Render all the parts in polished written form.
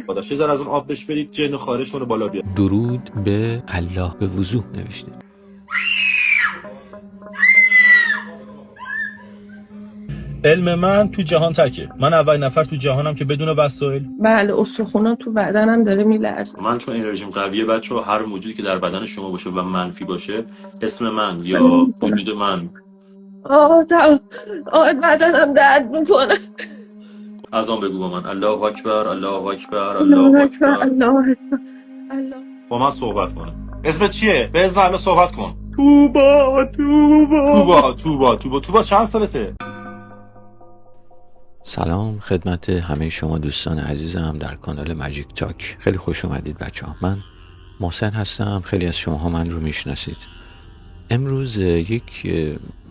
خودش یه ذره از اون آب بهش برید، جن خارج کنه بالا بیاد. درود به الله به وضوح نوشته. علم من تو جهان تکه. من اولین نفر تو جهانم که بدون وسایل. بله، استخونا تو بدنم داره میلرزه. من چون انرژیم قویه بچه‌ها، هر موجودی که در بدن شما باشه و منفی باشه، اسم من یا وجود من بدنم درد میکنه. از آن بگو با من الله اکبر، الله اکبر، الله اکبر. الله اکبر. الله. با من صحبت کن. اسمت چیه؟ به اذن الله صحبت کن. توبا توبا توبا توبا توبا. چند سالته؟ سلام خدمت همه شما دوستان عزیزم در کانال ماجیک تاک. خیلی خوش اومدید بچه ها. من محسن هستم. خیلی از شما ها من رو میشناسید. امروز یک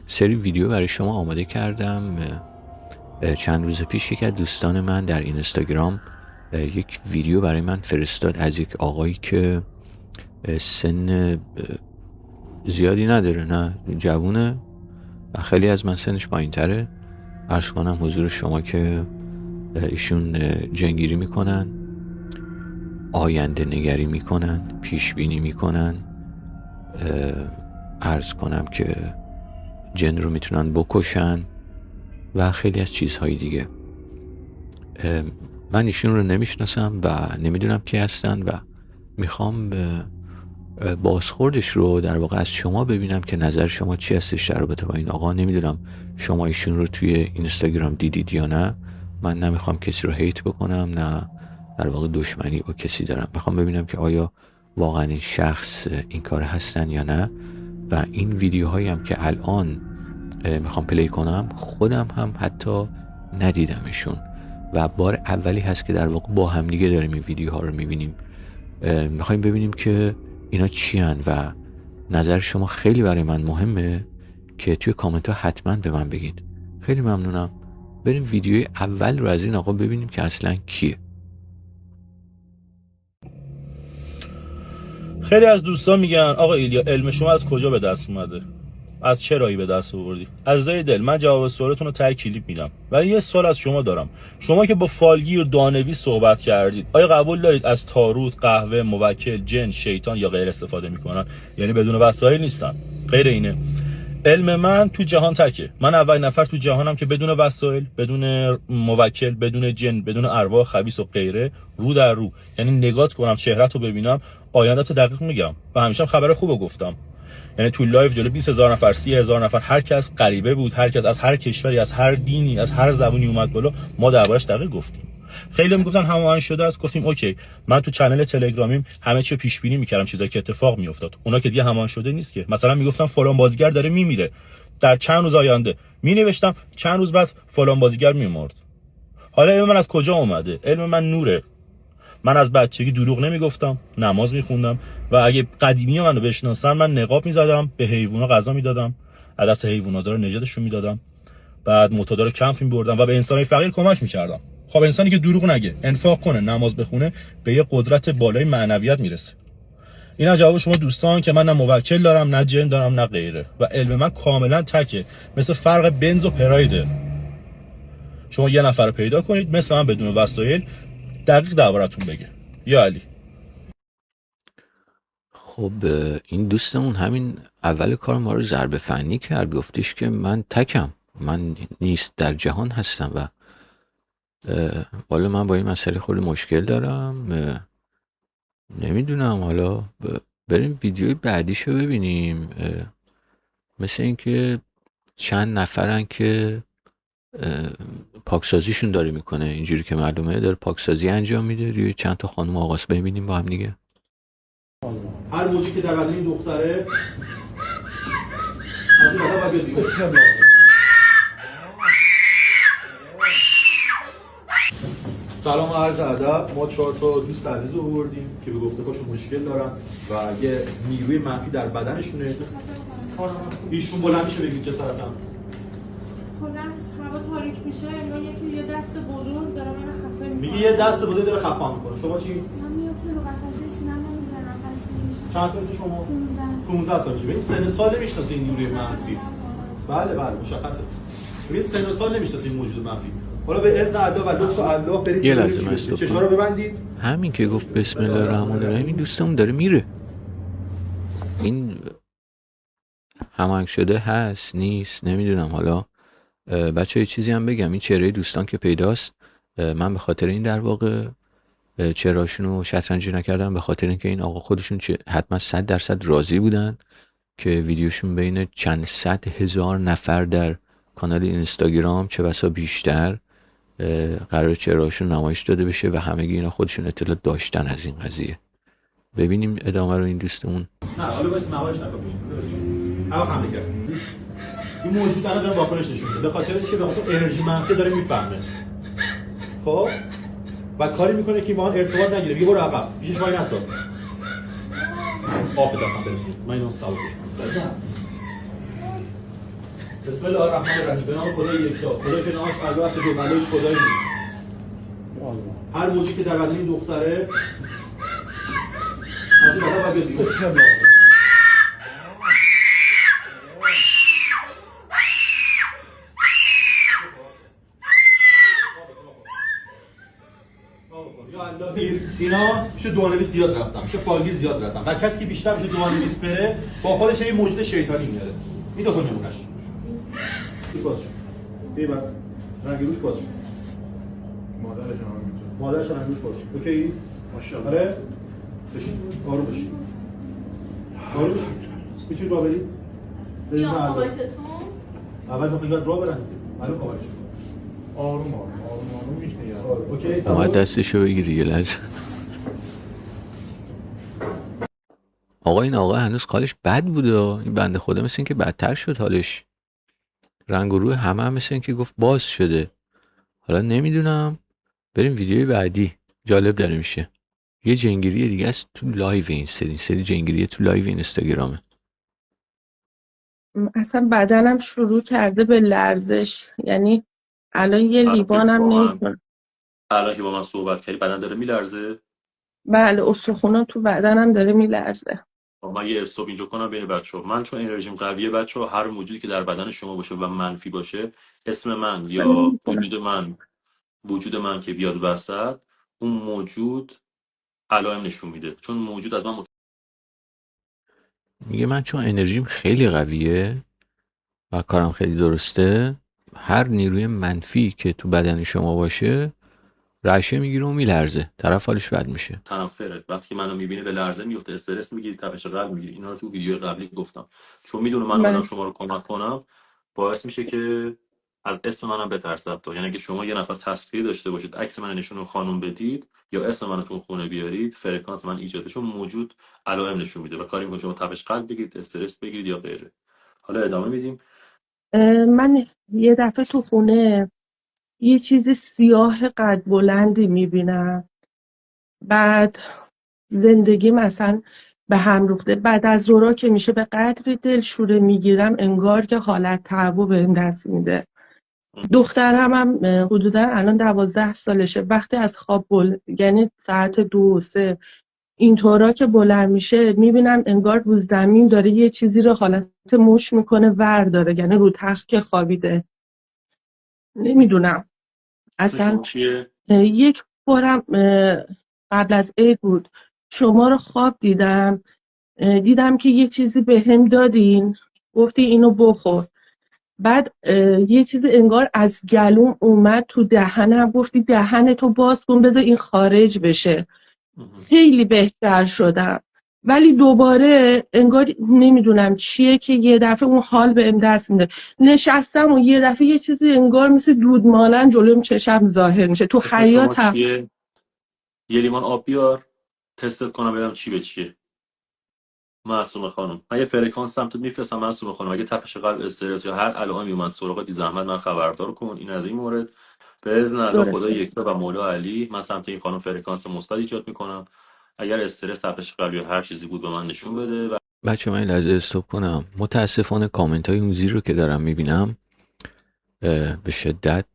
سری ویدیو برای شما آماده کردم. چند روز پیش یک از دوستان من در اینستاگرام یک ویدیو برای من فرستاد از یک آقایی که سن زیادی نداره، نه جوونه و خیلی از من سنش پایین تره. عرض کنم حضور شما که ایشون جنگیری میکنن، آینده نگری میکنن، پیش بینی میکنن، عرض کنم که جن رو میتونن بکشن و خیلی از چیزهای دیگه. من ایشون رو نمیشناسم و نمیدونم کی هستن و میخوام بازخوردش رو در واقع از شما ببینم که نظر شما چی هستش در رابطه با این آقا. نمیدونم شما ایشون رو توی اینستاگرام دیدید یا نه. من نمیخوام کسی رو هیت بکنم، نه در واقع دشمنی با کسی دارم. میخوام ببینم که آیا واقعا این شخص این کار هستن یا نه. و این ویدیوهایی هم که الان میخوام پلی کنم خودم هم حتی ندیدمشون و بار اولی هست که در واقع با همدیگه داریم این ویدیوها رو میبینیم. میخوایم ببینیم که اینا چی هن و نظر شما خیلی برای من مهمه که توی کامنت ها حتما به من بگید. خیلی ممنونم. بریم ویدیوی اول رو از این آقا ببینیم که اصلا کیه. خیلی از دوستان میگن آقا ایلیا علم شما از کجا به دست اومده؟ از چه راهی به دست آوردی؟ عزیزای دل، من جواب سوالتون رو ته کلیپ میدم. ولی یه سوال از شما دارم. شما که با فالگیر و دانوی صحبت کردید، آیا قبول دارید از تاروت، قهوه، موکل، جن، شیطان یا غیر استفاده میکنن؟ یعنی بدون وسایل نیستن. غیر اینه. علم من تو جهان تکه. من اولین نفر تو جهانم که بدون وسایل، بدون موکل، بدون جن، بدون ارواح خبیث و غیره، رو در رو، یعنی نگات کنم، چهرهت رو ببینم، آینده‌تو دقیق میگم و همیشه خبر خوبو گفتم. یعنی تو لایو جلو 20000 نفر، 30000 نفر، هر کس غریبه بود، هر کس از هر کشوری، از هر دینی، از هر زبونی اومد بالا، ما دربارش دقیق گفتیم. خیلی میگفتن هماهنگ شده است. گفتیم اوکی. من تو چنل تلگرامیم همه چی پیش بینی میکردم، چیزایی که اتفاق میافتاد. اونا که دیگه هماهنگ شده نیست که. مثلا میگفتم فلان بازیگر داره میمیره در چند روز آینده، مینوشتم چند روز بعد فلان بازیگر میمرد. حالا علم من از کجا اومده؟ علم من نوره. من از بچگی دروغ نمیگفتم، نماز میخوندم و اگه قدیمی منو بشناسن، من نقاب میزدم، به حیوونا غذا میدادم، از دست حیوونا رو نجاتشون میدادم، بعد معتادا رو کمپ میبردم و به انسانای فقیر کمک میکردم. خب انسانی که دروغ نگه، انفاق کنه، نماز بخونه، به یه قدرت بالای معنویت میرسه. اینا جواب شما دوستان که من نه موکل دارم، نه جن دارم، نه غیره و علم من کاملا تکه. مثل فرق بنز و پرایده. شما یه نفر رو پیدا کنید مثل من بدون وسایل دقیق دربارتون بگه. یا علی. خب این دوستمون همین اول کار ما رو ضربه فنی کرد. گفتش که من تکم، من نیست در جهان هستم و والا من با این مسئله خیلی مشکل دارم. نمیدونم، حالا بریم ویدیوی بعدیشو ببینیم. مثل اینکه چند نفرن که پاکسازیشون داره میکنه، اینجوری که معلومه داره پاکسازی انجام میده. روی چند تا خانم آقاس ببینیم با هم دیگه. هر موجودی که در بدن این دختره از این آقا باید بیاد. سلام و عرض ادب. ما 4 تا دوست عزیز رو آوردیم که به گفته هاشون مشکل دارن و یه نیروی منفی در بدنشونه. ایشون بلند میشه بگید چه سرطان؟ کلا هوا تاریک میشه، یه دست بزرگ داره من خفه میکنه. میگه یه دست بزرگ داره خفه میکنه. شما چی؟ من میافته رو قفسه سینم نمیزنم، نفس میکشم. چند سالته شما؟ 15 سالشه. ببین سن و سال نمیشناسه این نیروی منفی. بله مشخصه. ببین سن و سال نمیشناسه این موجود منفی. حالا به اذن الله و لطف الله برید یه جلوی لحظه چی من بشه. استاپ چشا رو ببندید. همین که گفت بسم الله الرحمن الرحیم این دوستمون داره میره. این هماهنگ شده هست نیست نمیدونم. حالا بچه یه چیزی هم بگم، این چهره دوستان که پیداست من به خاطر این در واقع چهرهاشون رو شطرنجی نکردم، به خاطر اینکه این آقا خودشون حتما 100% راضی بودن که ویدیوشون بین چند صد هزار نفر در کانال اینستاگرام چه بسا بیشتر قرار چهرهاشون نمایش داده بشه و همگی اینا خودشون اطلاع داشتن از این قضیه. ببینیم ادامه رو این دوستمون. نه حالا بس مقالش نکنیم. آقا حمله کرد. این موجود الان داره واکنش نشون میده. به خاطر چیه؟ به خاطر انرژی منفی داره میفهمه. خب و کاری میکنه که ما ارتباط نگیره. میگه برو عقب. پیشش وای نسا. آفت دستم برسید. من اینو سوال کنم. بسم الله الرحمن الرحیم. به نام خدای یکتا. خدایی که نامش الله است و جلالیش خدایی نیست. هر موجودی که در بدن این دختره از این بدن باید بیاد. بسم الله. اینا میشه دوانویس زیاد رفتن، میشه فالگیر زیاد رفتن و کسی که بیشتر میشه دوانویس بره با خودش یه موجود شیطانی میاره. این دو تا نمونهش. روش باز شد. ببین رنگ روش باز شد. مادرش هم روش باز شد. اوکی؟ ماشاءالله. آره. بشین. آروم بشین. آروم بشین. میتونید راه برید؟ یا کمکتون؟ اول میخواد راه برن. الان کمکش. آروم میشنه. اوکی. اومد دستشو بگیری یه لحظه. آقا این آقا هنوز حالش بد بوده. این بنده خدا مثل این که بدتر شد حالش. رنگ و روی همه هم مثل این که گفت باز شده. حالا نمیدونم. بریم ویدیوی بعدی. جالب داره میشه. یه جنگیری دیگه است تو لایو این سری جنگیری تو لایو اینستاگرامه. اصلا بدنم شروع کرده به لرزش، یعنی الان یه لیوانم نمیکنم. الان که با من صحبت کردی بدن داره میلرزه؟ بله استخونام تو بدنم داره میلرزه. من یه استوب اینجا کنم بین بچه‌ها. من چون انرژیم قویه بچه‌ها، هر موجودی که در بدن شما باشه و منفی باشه، اسم من یا وجود من که بیاد وسط، اون موجود علائم نشون میده. چون موجود از من میگه من چون انرژیم خیلی قویه و کارم خیلی درسته، هر نیروی منفی که تو بدن شما باشه رعشه میگیره و میلرزه، طرف حالش بد میشه. تنفره. وقتی که منو میبینه به لرزه میفته، استرس میگیره، تپش قلب میگیره. اینا رو تو ویدیو قبلی گفتم. چون میدونه من اومدم شما رو کمک کنم، باعث میشه که از اسم منم بترسه. تا یعنی اگه شما یه نفر تصویر داشته باشید، عکس من نشون خانم بدید یا اسم منو تو خونه بیارید، فرکانس من ایجاد بشه، موجود علائم نشون میده و کاری میکنه شما تپش قلب بگیرید، استرس بگیرید یا غیره. حالا ادامه میدیم. من یه دفعه تو خونه یه چیز سیاه قد بلندی میبینم، بعد زندگی مثلا به هم ریخته. بعد از ظهرا که میشه به قدری دلشوره میگیرم انگار که حالت تهوع بهم دست میده. دخترم هم حدودا الان 12 سالشه. وقتی از خواب یعنی ساعت 2 3 اینطورا که بلند میشه میبینم انگار رو زمین داره یه چیزی رو حالت مش میکنه ور داره، یعنی رو تخت که خوابیده. نمیدونم اصلا. یک بارم قبل از عید بود شما رو خواب دیدم که یه چیزی به هم دادین، گفتی اینو بخور. بعد یه چیزی انگار از گلوم اومد تو دهنم، گفتی دهنتو باز کن بذار این خارج بشه. خیلی بهتر شدم، ولی دوباره انگار نمیدونم چیه که یه دفعه اون حال بهم دست میده. نشستم و یه دفعه یه چیزی انگار مثل دود مالن جلوم چشم ظاهر میشه تو حیاتم. یه لیوان آب بیار تستت کنم ببینم چی به چیه. معصومه خانم، من یه فرکانس سمتت میفرستم. معصومه خانم اگه تپش قلب، استرس یا هر علائمی اومد سراغت، بی زحمت من خبردار کن. این از این مورد. به اذن الله خدا یکتا و مولا علی من سمت این خانم فرکانس مثبت ایجاد میکنم. اگر استرس، تپش قلب یا هر چیزی بود به من نشون بده. و بچه من این لحظه استوب کنم. متاسفانه کامنت های اون زیر رو که دارم میبینم به شدت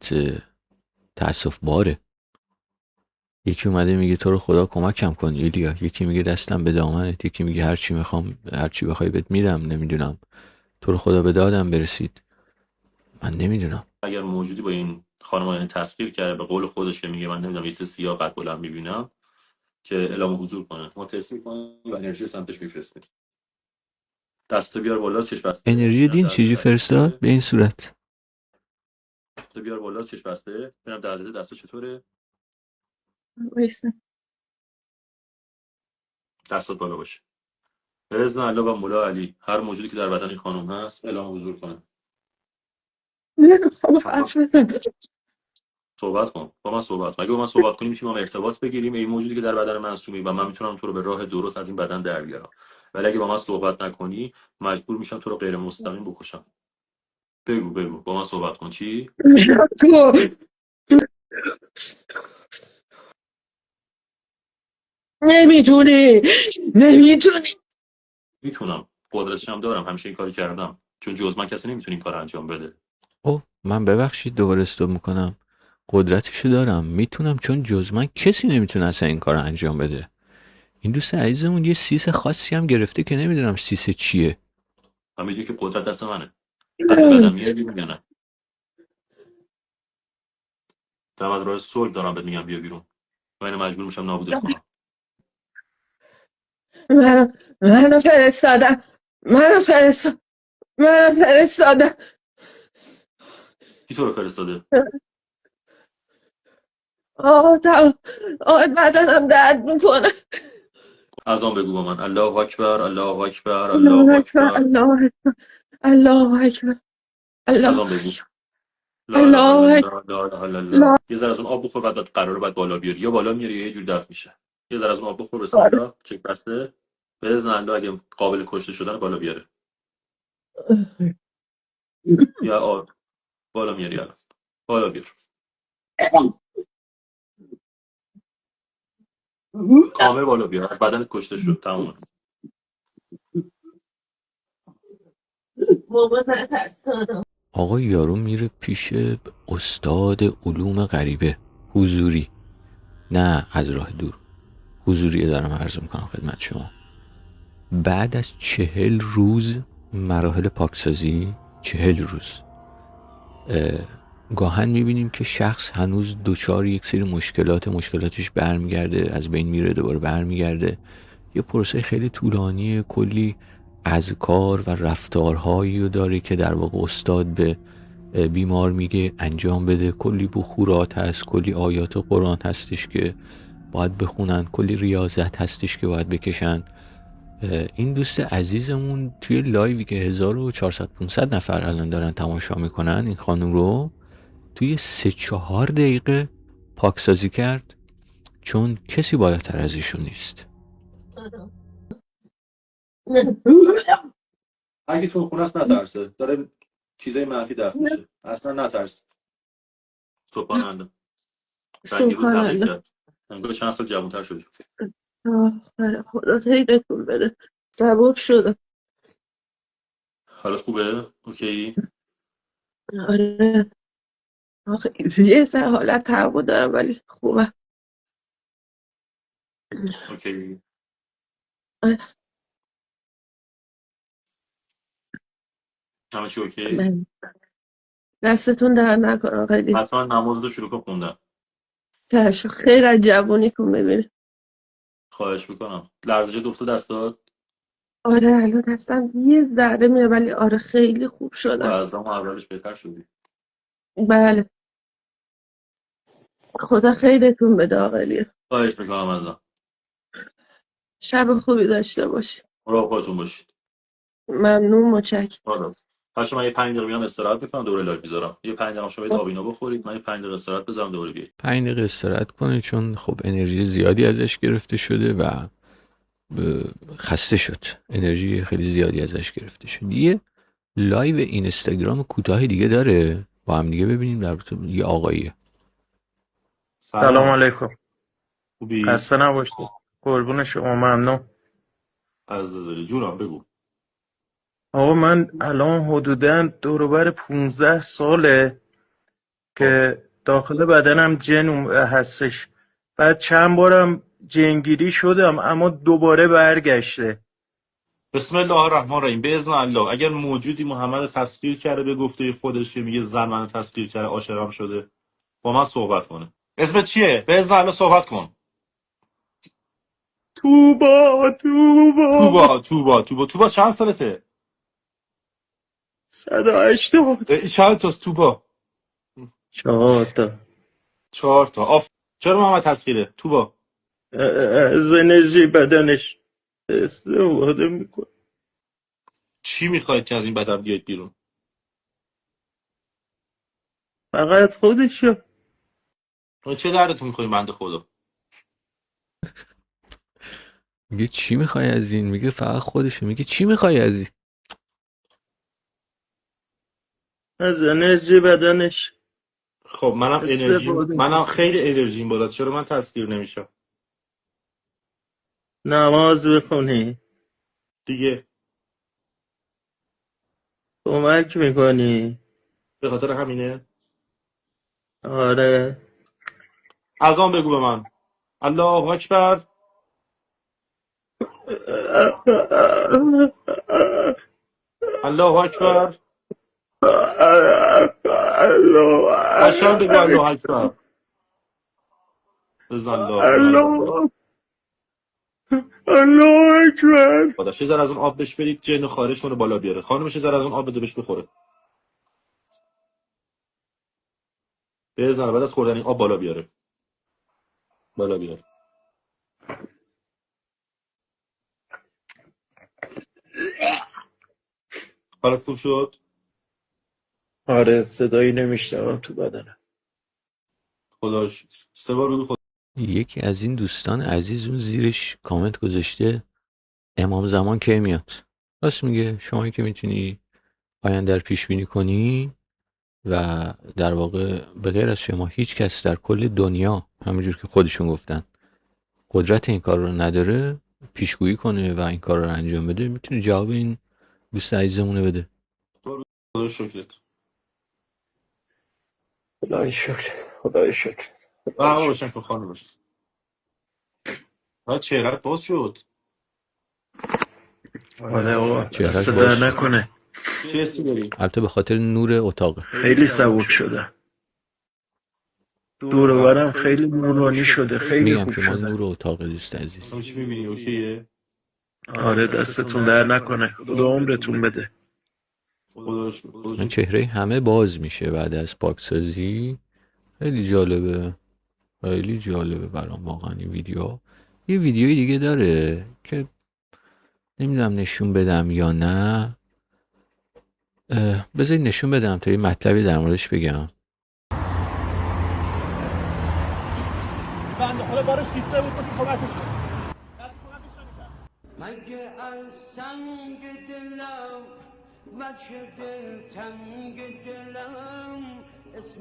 تأسف باره. یکی اومده میگه تو رو خدا کمکم کن ایلیا، یکی میگه دستم به دامنت، یکی میگه هر چی میخوام، هر چی بخوای بهت میدم، نمیدونم تو رو خدا به دادم برسید. من نمیدونم. اگر موجودی با این خانم یعنی تسخیر کرده به قول خودش که میگه من نمیدونم یه چیز سیاه قد بلند میبینم که اعلام حضور کنه. ما تست می‌کنیم و انرژی سمتش میفرستیم. دستو بیار بالا چشم بسته. انرژی ببینم دین درزت چیزی دستو فرستاد چطوره. به این صورت؟ دستو بیار بالا چشم بسته. ببینم درزت دستو چطوره. وایسا. دستات بالا باشه. به اذن الله و مولا علی هر موجودی که در بدن این خانم هست اعلام حضور کنه. خب حرف بزن. صحبت کن با من صحبت کن. اگه با من صحبت کنیم میتونیم ارتباط بگیریم این موجودی که در بدن منسومی و من میتونم تو رو به راه درست از این بدن در بیارم. ولی اگه با من صحبت نکنی مجبور میشم تو رو غیر مستقیم بکشم. بگو با من صحبت کن. چی؟ تو نمیتونی. میتونم. قدرتش هم دارم. همیشه این کاری کردم. چون جز من کسی نمیتونه این کار انجام بده. اوه من ببخشید دوباره استوب میکنم. قدرتشو دارم میتونم، چون جز من کسی نمیتونه اصلا این کار انجام بده. این دوست عزیزمون یه سیس خاصی هم گرفته که نمیدونم سیس چیه. من میدونی که قدرت دست منه. از این بدن میاد بیرون یا نه؟ دارم از راه صلح دارم بهت میگم بیا بیرون. من اینو مجبور میشم نابودت کنم. منو فرستادم. کی تو رو فرستاده؟ بدنم درد میکنه. اذان بگو با من. الله اکبر الله اکبر الله الله اکبر اکبر. الله اکبر الله اکبر الله اذان بگو. لا اله الله الا اکبر. الله لا اله الا الله. یه ذره از اون آب بخور بعد قراره بعد بالا بیاری. یا بالا میاری یا یه جور دفع میشه. یه ذره از اون آب بخور بسم الله. چک بسته. به اذن الله اگه قابل کشته شدن بالا بیاره. یا آب بالا میاری الان. بالا بیار. کامل بالا بیار. بدنت کشته شد تمام. بابا نترسانم. آقا یارو میره پیش استاد علوم غریبه حضوری، نه از راه دور، حضوری دارم عرض میکنم خدمت شما. بعد از 40 روز مراحل پاکسازی، 40 روز گاهن میبینیم که شخص هنوز دچار یک سری مشکلاتش برمیگرده، از بین میره، دوباره برمیگرده. یه پروسه خیلی طولانی، کلی اذکار و رفتارهایی رو داره که در واقع استاد به بیمار میگه انجام بده. کلی بخورات هست، کلی آیات قرآن هستش که باید بخونن، کلی ریاضت هستش که باید بکشن. این دوست عزیزمون توی لایوی که 1400-500 نفر الان دارن تماشا میکنن این خانم رو، توی 3-4 دقیقه پاکسازی کرد، چون کسی بالاتر از ایشون نیست. اگه تو خونه است نترسه، داره چیزای منفی دفع میشه. اصلا نترس. سبحان الله. سنگی بود تغییر کرد. انگار چند سال جوان‌تر شدی. خدا خیرتون بده. صبور شدم. حالت خوبه؟ اوکی؟ آره. آخه یه سر حالت تهوع دارم ولی خوبه. اوکی. آره. همه چی اوکی؟ دستتون در نکنه خیلی. حتما نماز رو شروع کن خوندن. چشم خیر از جوونیتون ببینه. خواهش میکنم. لرزش افتاد دستات؟ آره الان دستم یه ذره میره ولی آره خیلی خوب و شدم. از اون اولش بهتر شدی. بله. خدا خیرتون بده آقایون. خواهش میکنم ازم. شب خوبی داشته باشی. مراقب خودتون باشید. ممنون متشکرم. حالا بچه‌ها من یه 5 دقیقه میام استراحت میکنم دوره لایو میذارم. یه 5 دقیقه شما آبینا بخورید، من یه 5 دقیقه استراحت بذارم دوره بیاید. 5 دقیقه استراحت کنه، چون خب انرژی زیادی ازش گرفته شده و خسته شد. انرژی خیلی زیادی ازش گرفته شد. یه لایو اینستاگرام کوتاه دیگه داره، با هم دیگه ببینیم. در یه آقاییه. سلام علیکم. خوبی؟ خسته نباشید. قربون شما، ممنون. عزیزی جونم بگو. آقا من الان حدوداً دوروبر 15 ساله که داخل بدنم جن هستش. بعد چند بارم جنگیری شدم اما دوباره برگشته. بسم الله الرحمن الرحیم. باذن الله اگر موجودی محمد تسخیر کرده به گفته خودش که میگه زن منو تسخیر کرده عاشقم شده، با من صحبت کنه. اسمت چیه؟ به ازن الان صحبت کن. توبا چند سالته؟ 180. چند تاست توبا؟ 4 تا 4 تا. چرا محمد تسخیره؟ توبا از انرژی بدنش استفاده میکنه. چی میخواید که از این بدن بیاید بیرون؟ فقط خودشو. چه دردتون میخواین بنده خدا؟ میگه چی میخوای از این؟ میگه فقط خودشو. میگه چی میخوای از این؟ از انرژی بدنش خب استفاده منم خیلی انرژیم بالا. چرا من تسخیر نمیشم؟ نماز بخونی، دیگه کمک میکنی. به خاطر همینه. آره. اذان بگو به من. الله اکبر. الله اکبر. قشنگ بگو الله اکبر. بزن الله اکبر. خودش یه ذره از اون آب بهش برید، جن خارج کنه بالا بیاره. خانمش یه ذره از اون آب بده بهش بخوره. بزن بعد از خوردن این آب بالا بیاره. بالا بیاره. حالت خوب شد؟ آره، صدایی نمیشنوم تو بدنم. خداش 3 بار بگو خدا. یکی از این دوستان عزیز اون زیرش کامنت گذاشته امام زمان کی میاد. راست میگه. شمایی که میتونی آینده رو پیش بینی کنی و در واقع به غیر از شما هیچ کس در کل دنیا، همونجور که خودشون گفتن، قدرت این کار رو نداره پیشگویی کنه و این کار رو انجام بده، میتونی جواب این دوست عزیزمونه بده. خدا شکرت. خدای شکر. خدای شکر. آقا باشن که خانم باش. چهرت باز شد. آره آقا، چهرهش دست باز در شد. نکنه. چه حسی داری؟ البته به خاطر نور اتاقه. خیلی سبک شده. دور و برم خیلی نورانی شده. خیلی میگم خوب که مال شده. نور اتاق دوست عزیز. همه چی میبینی اوکیه؟ آره، دستتون در نکنه. خدا عمرتون بده. خدا شکر. خدا من شکر. چهره همه باز میشه بعد از پاکسازی. خیلی جالبه. خیلی جالبه برام واقعا این ویدیو. یه ویدیوی دیگه داره که نمیدونم نشون بدم یا نه. بذارید نشون بدم تا یه مطلبی در موردش بگم. بنده خدا بارش شیفته بود که کمکش کنه. مگه از سنگ دلم بچه دل تنگ دلم اسم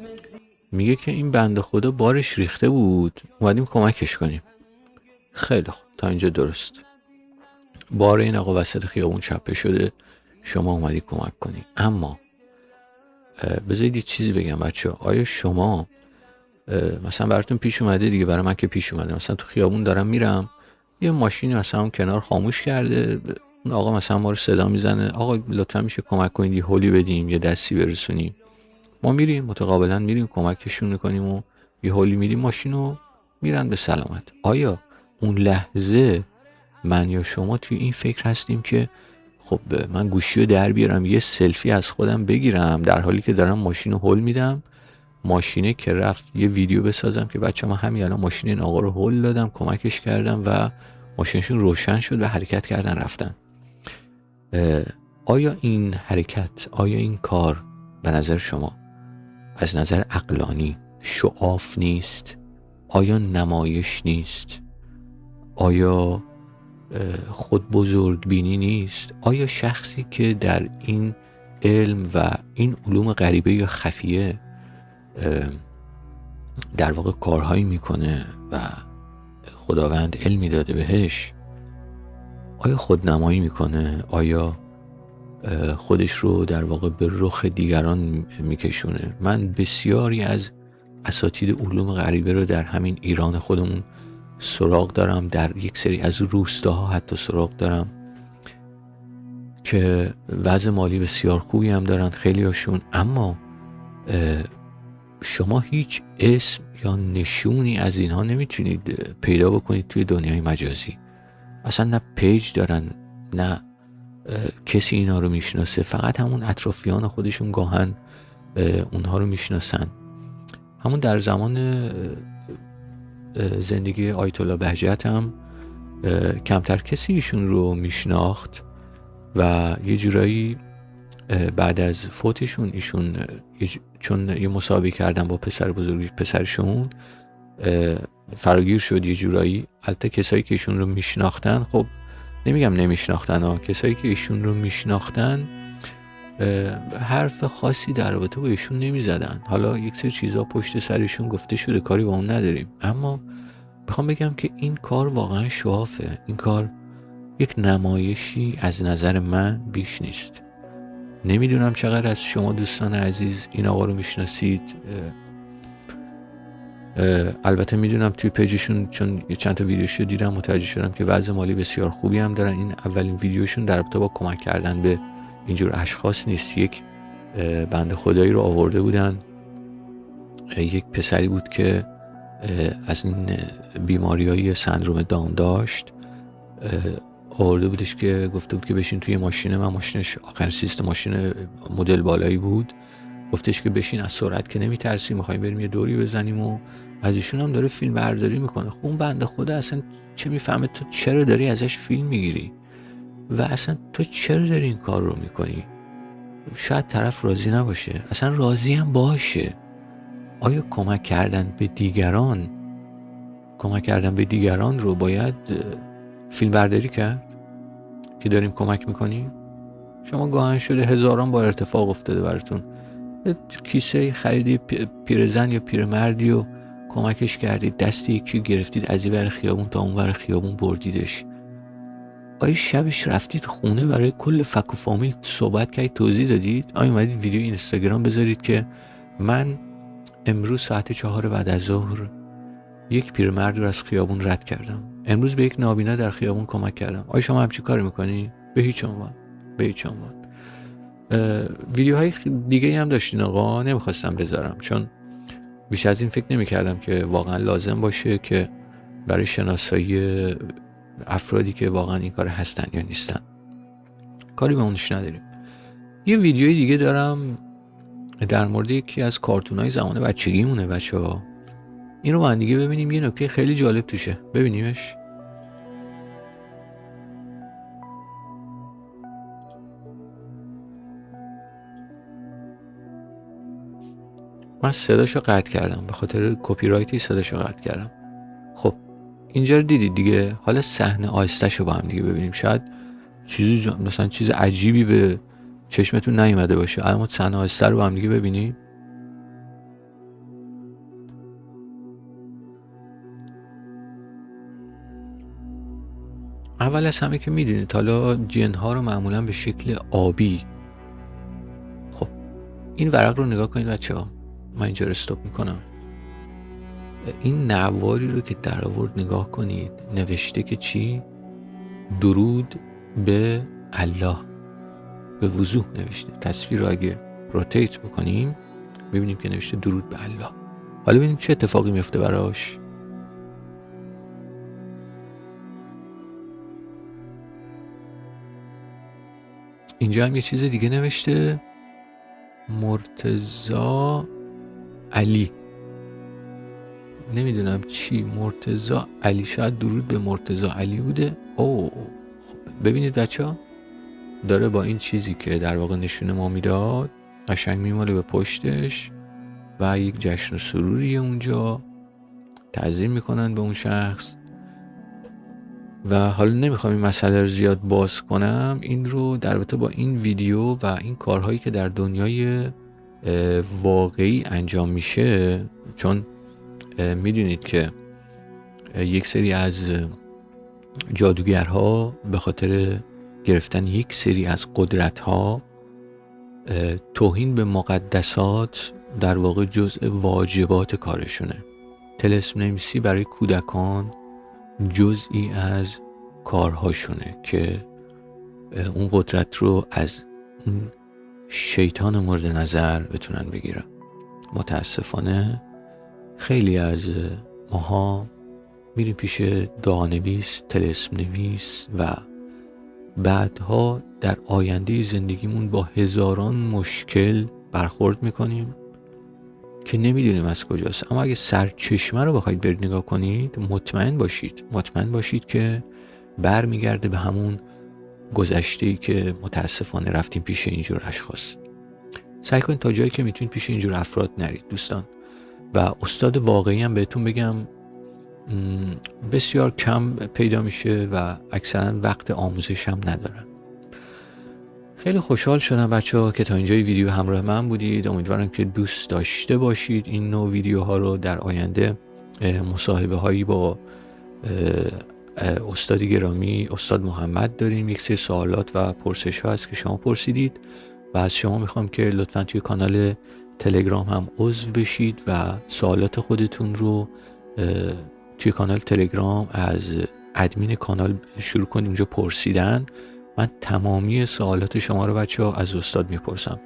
میگه که این بنده خدا بارش ریخته بود، اومدیم کمکش کنیم. خیلی خوب، تا اینجا درست. بار این آقا وسط خیابون چپه شده، شما اومدی کمک کنی. اما بذارید یه چیزی بگم بچه ها. آیا شما مثلا براتون پیش اومده دیگه، برای من که پیش اومده، مثلا تو خیابون دارم میرم، یه ماشینی مثلا اون کنار خاموش کرده، اون آقا مثلا ما رو صدا میزنه آقا لطفا میشه کمک کنید یه هولی بدیم، یه دستی برسونیم. ما میریم متقابلا میریم کمکشون میکنیم و یه هولی میدیم، ماشینو میرن به سلامت. آیا اون لحظه من یا شما توی این فکر هستیم که خب من گوشیو در بیارم یه سلفی از خودم بگیرم در حالی که دارم ماشینو هول میدم، ماشینه که رفت یه ویدیو بسازم که بچه من همین الان ماشین این آقا رو هول دادم، کمکش کردم و ماشینشون روشن شد و حرکت کردن رفتن. آیا این حرکت، آیا این کار به نظر شما از نظر عقلانی شعاف نیست؟ آیا نمایش نیست؟ آیا خود بزرگ بینی نیست؟ آیا شخصی که در این علم و این علوم غریبه یا خفیه در واقع کارهایی میکنه و خداوند علمی داده بهش، آیا خودنمایی میکنه؟ آیا خودش رو در واقع به رخ دیگران میکشونه؟ من بسیاری از اساتید علوم غریبه رو در همین ایران خودمون سراغ دارم، در یک سری از روستاها حتی سراغ دارم که وضع مالی بسیار خوبی هم دارن خیلی هاشون، اما شما هیچ اسم یا نشونی از اینها نمیتونید پیدا بکنید توی دنیای مجازی. اصلا نه پیج دارن، نه کسی اینا رو میشناسه، فقط همون اطرافیان خودشون گاهن اونها رو میشناسن. همون در زمان زندگی آیت الله بهجت هم کمتر کسی ایشون رو میشناخت و یه جورایی بعد از فوتشون ایشون چون یه مسابقه کردن با پسر بزرگی پسرشون فراگیر شد یه جورایی. البته کسایی که ایشون رو میشناختن، خب نمیگم نمیشناختن ها، کسایی که ایشون رو میشناختن حرف خاصی در رابطه با ایشون نمیزدن. حالا یک سری چیزا پشت سرشون گفته شده، کاری با اون نداریم، اما میخوام بگم که این کار واقعا شوافه. این کار یک نمایشی از نظر من بیش نیست. نمیدونم چقدر از شما دوستان عزیز این آقا رو میشناسید. البته میدونم توی پیجشون چون چند تا ویدیوشو دیدم متوجه شدم که وضع مالی بسیار خوبی هم دارن. این اولین ویدیوشون در رابطه با کمک کردن به اینجور اشخاص نیست. یک بنده خدایی رو آورده بودن، یک پسری بود که از این بیماریای سندروم داون داشت، آورده بودش که گفته بود که بشین توی ماشین من. ماشینش آخرین سیستم ماشین مدل بالایی بود. گفتش که بشین، از سرعت که نمیترسی، میخوایم بریم یه دوری بزنیم. و از ایشون هم داره فیلم برداری میکنه. خب اون بنده خدا اصلا چه میفهمه تو چرا داری ازش فیلم میگیری و اصلا تو چرا داری این کار رو میکنی؟ شاید طرف راضی نباشه، اصلا راضی هم باشه. آیا کمک کردن به دیگران رو باید فیلم برداری کرد که داریم کمک میکنیم؟ شما گاهن شده هزاران بار اتفاق افتاده براتون، کیسه خریدی پیرزن یا پیرمردی و کمکش کردید، دست یکی گرفتید از این ور خیابون تا اون ور خیابون بردیدش. آیا شبش رفتید خونه برای کل فک و فامیل صحبت کردید، توضیح دادید؟ آیا اومدید ویدیو اینستاگرام بذارید که من امروز ساعت 4 بعد از ظهر یک پیرمرد رو از خیابون رد کردم، امروز به یک نابینا در خیابون کمک کردم؟ آیا شما همچین کاری میکنی؟ به هیچ عنوان. ویدیوهای دیگه هم داشتین آقا، نمیخواستم بذارم چون بیش از این فکر نمیکردم که واقعا لازم باشه که برای شناسایی افرادی که واقعا این کار هستن یا نیستن. کاری به اونش نداریم. یه ویدیوی دیگه دارم در مورد یکی از کارتونای زمان بچگیمونه بچه‌ها. اینو با هم دیگه ببینیم، یه نکته خیلی جالب توشه. ببینیمش. من صداشو قطع کردم، به خاطر کپی رایتی صداشو قطع کردم. خب اینجا رو دیدید دیگه. حالا صحنه آهسته‌شو با هم دیگه ببینیم. شاید چیزی مثلا چیز عجیبی به چشمتون نیومده باشه، اما صحنه آهسته رو با هم دیگه ببینیم. اول از همه که میدونید حالا جن‌ها رو معمولا به شکل آبی. خب این ورق رو نگاه کنید بچه‌ها. من اینجا رو استاپ میکنم. این نواری رو که در آورد نگاه کنید، نوشته که چی؟ درود به الله. به وضوح نوشته. تصویر رو اگه روتیت بکنیم ببینیم که نوشته درود به الله. حالا ببینیم چه اتفاقی میفته براش. اینجا هم یه چیز دیگه نوشته، مرتضی علی. نمیدونم چی، مرتضی علی، شاید درود به مرتضی علی بوده. خب ببینید بچه ها، داره با این چیزی که در واقع نشونه ما میداد قشنگ میماله به پشتش و یک جشن و سروریه اونجا، تعظیم میکنن به اون شخص. و حالا نمیخوام این مسئله رو زیاد باز کنم، این رو در رابطه با این ویدیو و این کارهایی که در دنیای واقعی انجام میشه، چون میدونید که یک سری از جادوگرها به خاطر گرفتن یک سری از قدرت‌ها توهین به مقدسات در واقع جزء واجبات کارشونه. طلسم نویسی برای کودکان جزئی از کارهاشونه که اون قدرت رو از اون شیطان مورد نظر بتونن بگیرن. متاسفانه خیلی از ماها میریم پیش دعانویس، طلسم نویس و بعدها در آینده زندگیمون با هزاران مشکل برخورد میکنیم که نمیدونیم از کجاست. اما اگه سرچشمه رو بخواید برید نگاه کنید، مطمئن باشید که برمیگرده به همون گذشته‌ای که متاسفانه رفتیم پیش اینجور اشخاص. سعی کنید تا جایی که میتونید پیش اینجور افراد نرید دوستان. و استاد واقعی هم بهتون بگم بسیار کم پیدا میشه و اکثرا وقت آموزش هم ندارن. خیلی خوشحال شدم بچه‌ها که تا اینجای ویدیو همراه من بودید. امیدوارم که دوست داشته باشید این نوع ویدیوها رو. در آینده مصاحبه هایی با استاد گرامی استاد محمد داریم. یک سری سوالات و پرسش ها هست که شما پرسیدید و از شما میخوام که لطفاً توی کانال تلگرام هم عضو بشید و سوالات خودتون رو توی کانال تلگرام از ادمین کانال شروع کنید اونجا پرسیدن. من تمامی سوالات شما رو بچه‌ها از استاد میپرسم.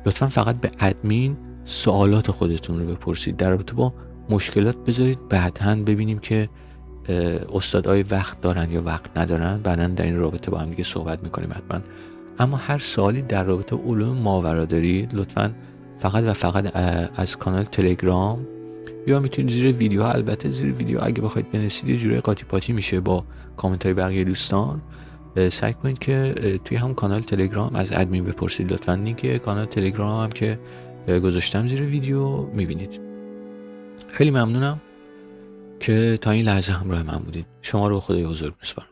لطفاً فقط به ادمین سوالات خودتون رو بپرسید. در رابطه با مشکلات بذارید بعداً ببینیم که استادای وقت دارن یا وقت ندارن. بعداً در این رابطه با هم دیگه صحبت میکنیم حتما. اما هر سوالی در رابطه علوم ماورا دارید لطفاً فقط و فقط از کانال تلگرام یا میتونید زیر ویدیو، البته زیر ویدیو اگه بخواید بنویسید یه جوری قاطی پاتی میشه با کامنت های بقیه دوستان، سعی کنید که توی هم کانال تلگرام از ادمین بپرسید. لطفاً لینک کانال تلگرام هم که گذاشتم زیر ویدیو میبینید. خیلی ممنونم که تا این لحظه همراه من بودید. شما رو به خدای بزرگ میسپارم.